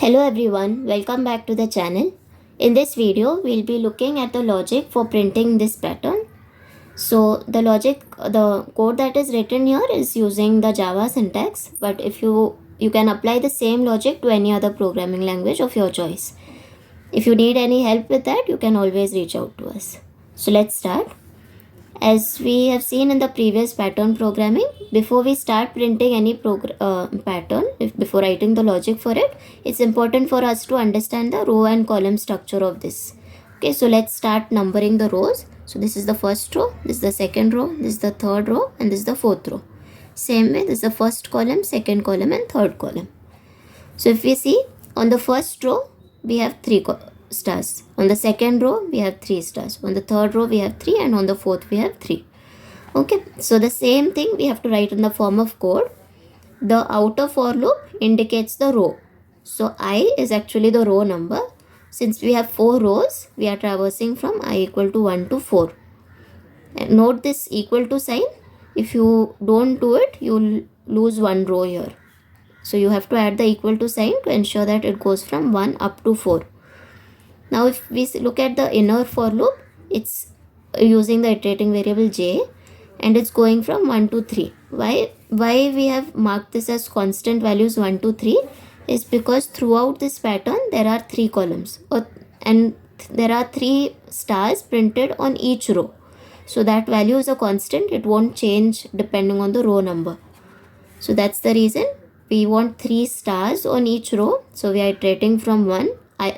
Hello everyone, welcome back to the channel. In this video, we'll be looking at the logic for printing this pattern. So the code that is written here is using the Java syntax, but if you can apply the same logic to any other programming language of your choice. If you need any help with that, you can always reach out to us. So let's start. As we have seen in the previous pattern programming, before we start printing any pattern, before writing the logic for it, it's important for us to understand the row and column structure of this. Okay, so let's start numbering the rows. So this is the first row, this is the second row, this is the third row, and this is the fourth row. Same way, this is the first column, second column, and third column. So if we see, on the first row, we have 3 stars. On the second row, we have 3 stars. On the third row, we have 3, and on the fourth, we have 3. Okay, so the same thing we have to write in the form of code. The outer for loop indicates the row. So I is actually the row number. Since we have 4 rows, we are traversing from I equal to 1 to 4. And note this equal to sign. If you don't do it, you'll lose 1 row here. So you have to add the equal to sign to ensure that it goes from 1 up to 4. Now if we look at the inner for loop, it's using the iterating variable j and it's going from 1 to 3. Why we have marked this as constant values 1 to 3 is because throughout this pattern there are 3 columns and there are 3 stars printed on each row. So that value is a constant, it won't change depending on the row number. So that's the reason we want 3 stars on each row. So we are iterating from 1,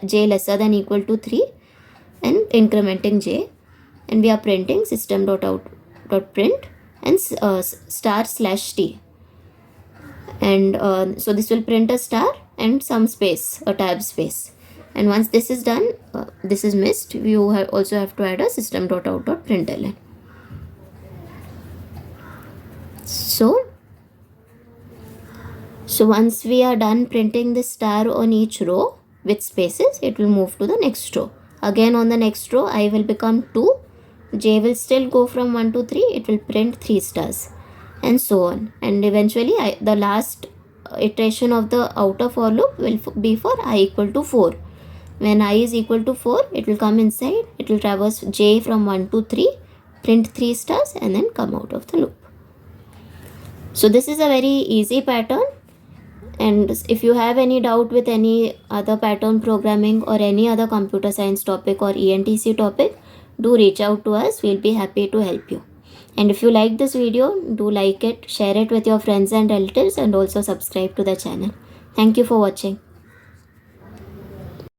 j lesser than equal to 3 and incrementing j, and we are printing system.out.print and star/t, and so this will print a star and some space, a tab space, and once this is done, this is missed, you also have to add a system.out.println. So once we are done printing the star on each row with spaces, it will move to the next row. Again on the next row, I will become 2. J will still go from 1 to 3. It will print 3 stars and so on. And eventually the last iteration of the outer for loop will be for I equal to 4. When I is equal to 4, it will come inside. It will traverse J from 1 to 3, print 3 stars and then come out of the loop. So this is a very easy pattern. And if you have any doubt with any other pattern programming or any other computer science topic or ENTC topic, do reach out to us. We'll be happy to help you. And if you like this video, do like it, share it with your friends and relatives, and also subscribe to the channel. Thank you for watching.